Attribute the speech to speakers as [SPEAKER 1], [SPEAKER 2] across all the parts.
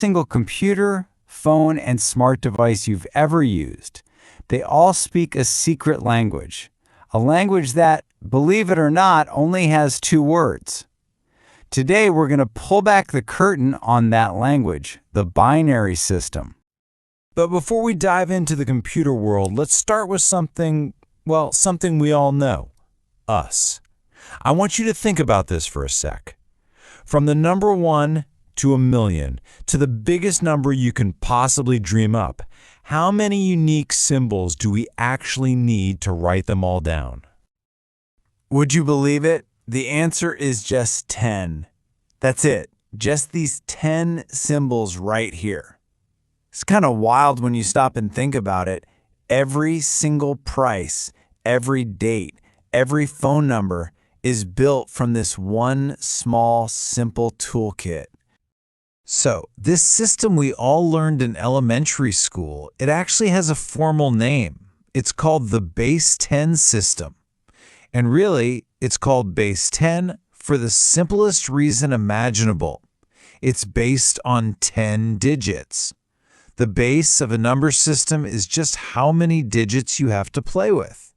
[SPEAKER 1] single computer, phone, and smart device you've ever used. They all speak a secret language, a language that, believe it or not, only has two words. Today, we're going to pull back the curtain on that language, the binary system. But before we dive into the computer world, let's start with something we all know, us. I want you to think about this for a sec. From the number 1 to 1,000,000 to the biggest number you can possibly dream up, how many unique symbols do we actually need to write them all down? Would you believe it? The answer is just 10. That's it. Just these 10 symbols right here. It's kind of wild when you stop and think about it. Every single price, every date, every phone number is built from this one small, simple toolkit. So, this system we all learned in elementary school, it actually has a formal name. It's called the Base 10 system. And really, it's called Base 10 for the simplest reason imaginable. It's based on 10 digits. The base of a number system is just how many digits you have to play with.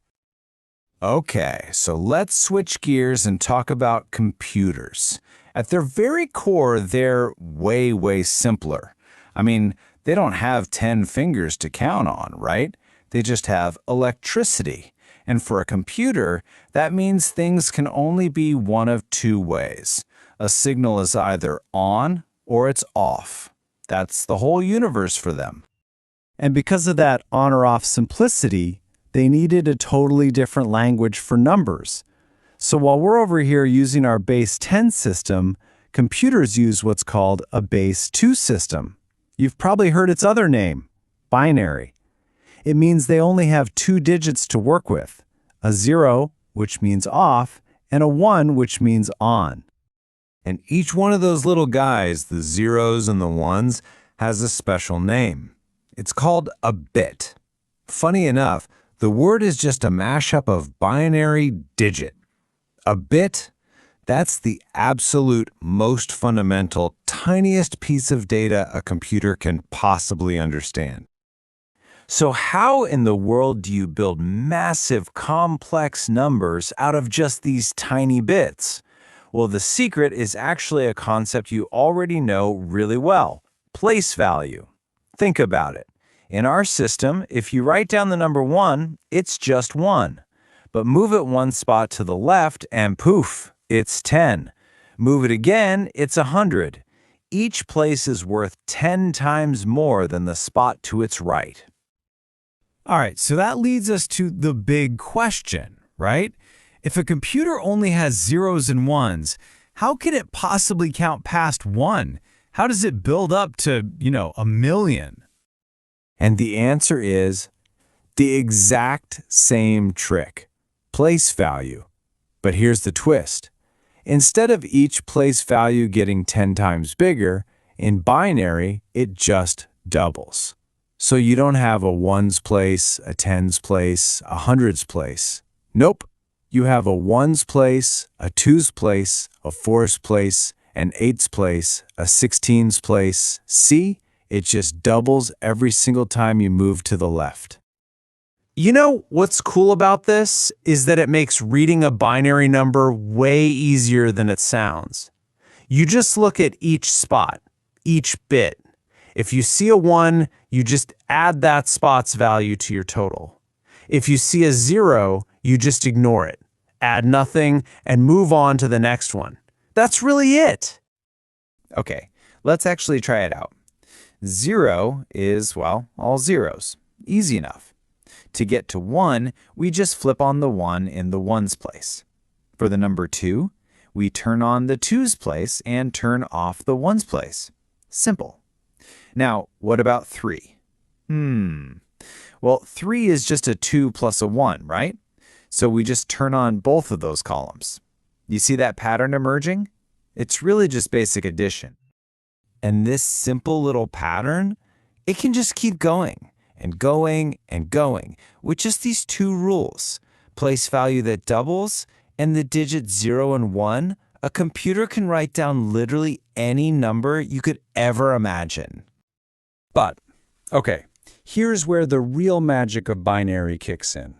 [SPEAKER 1] Okay, so let's switch gears and talk about computers. At their very core, they're way, way simpler. I mean, they don't have 10 fingers to count on, right? They just have electricity. And for a computer, that means things can only be one of two ways. A signal is either on or it's off. That's the whole universe for them. And because of that on or off simplicity, they needed a totally different language for numbers. So while we're over here using our base 10 system, computers use what's called a base 2 system. You've probably heard its other name, binary. It means they only have two digits to work with, a 0, which means off, and a 1, which means on. And each one of those little guys, the zeros and the ones, has a special name. It's called a bit. Funny enough, the word is just a mashup of binary digit. A bit, that's the absolute most fundamental, tiniest piece of data a computer can possibly understand. So how in the world do you build massive, complex numbers out of just these tiny bits? Well, the secret is actually a concept you already know really well, place value. Think about it. In our system, if you write down the number 1, it's just 1. But move it one spot to the left and poof, it's 10. Move it again, it's 100. Each place is worth 10 times more than the spot to its right. All right, so that leads us to the big question, right? If a computer only has zeros and ones, how can it possibly count past 1? How does it build up to, 1,000,000? And the answer is the exact same trick, place value. But here's the twist. Instead of each place value getting 10 times bigger, in binary, it just doubles. So you don't have a ones place, a tens place, a hundreds place. Nope. You have a ones place, a twos place, a fours place, an eights place, a 16s place. See? It just doubles every single time you move to the left. You know what's cool about this is that it makes reading a binary number way easier than it sounds. You just look at each spot, each bit. If you see a 1, you just add that spot's value to your total. If you see a 0, you just ignore it, add nothing, and move on to the next one. That's really it. Okay, let's actually try it out. 0 is, all zeros. Easy enough. To get to 1, we just flip on the 1 in the ones place. For the number 2, we turn on the twos place and turn off the ones place. Simple. Now, what about 3? Well, 3 is just a 2 plus a 1, right? So we just turn on both of those columns. You see that pattern emerging? It's really just basic addition. And this simple little pattern, it can just keep going and going and going with just these two rules, place value that doubles and the digits 0 and 1
[SPEAKER 2] A computer can write down literally any number you could ever imagine.
[SPEAKER 1] But, okay, here's where the real magic of binary kicks in.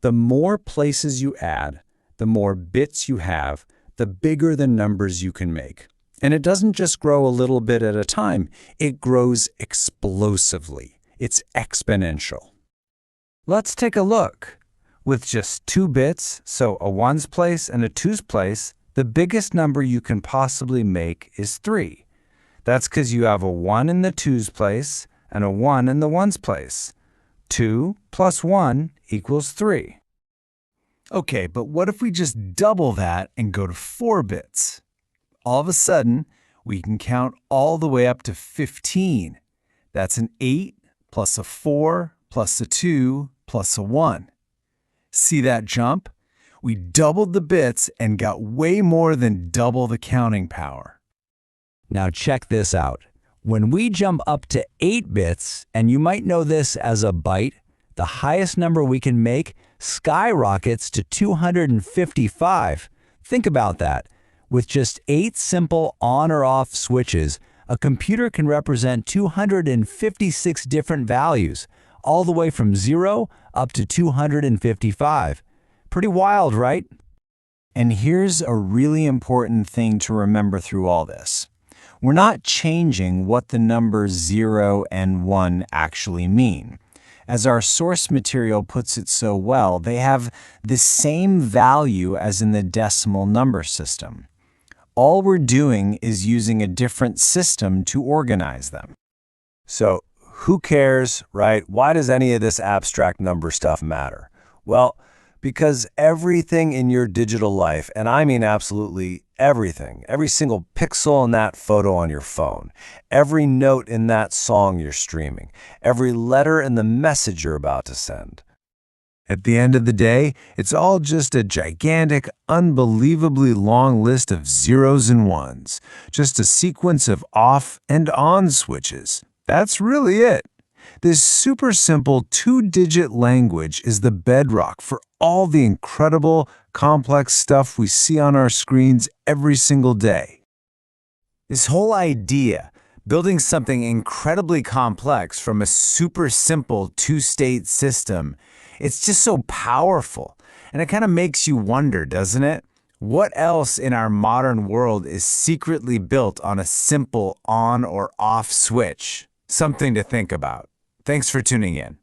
[SPEAKER 1] The more places you add, the more bits you have, the bigger the numbers you can make. And it doesn't just grow a little bit at a time, it grows explosively. It's exponential. Let's take a look. With just 2 bits, so a ones place and a twos place, the biggest number you can possibly make is 3. That's because you have a 1 in the twos place and a 1 in the ones place. 2 plus 1 equals 3. Okay, but what if we just double that and go to 4 bits? All of a sudden, we can count all the way up to 15. That's an 8 plus a 4 plus a 2 plus a 1. See that jump? We doubled the bits and got way more than double the counting power. Now check this out. When we jump up to 8 bits, and you might know this as a byte, the highest number we can make skyrockets to 255. Think about that. With just 8 simple on or off switches, a computer can represent 256 different values, all the way from 0 up to 255. Pretty wild, right? And here's a really important thing to remember through all this. We're not changing what the numbers 0 and 1 actually mean. As our source material puts it so well, they have the same value as in the decimal number system. All we're doing is using a different system to organize them. So, who cares, right? Why does any of this abstract number stuff matter? Well, because everything in your digital life, and I mean absolutely everything, every single pixel in that photo on your phone, every note in that song you're streaming, every letter in the message you're about to send. At the end of the day, it's all just a gigantic, unbelievably long list of zeros and ones, just a sequence of off and on switches. That's really it. This super simple 2-digit language is the bedrock for all the incredible, complex stuff we see on our screens every single day. This whole idea, building something incredibly complex from a super simple 2-state system, it's just so powerful. And it kind of makes you wonder, doesn't it? What else in our modern world is secretly built on a simple on or off switch? Something to think about. Thanks for tuning in.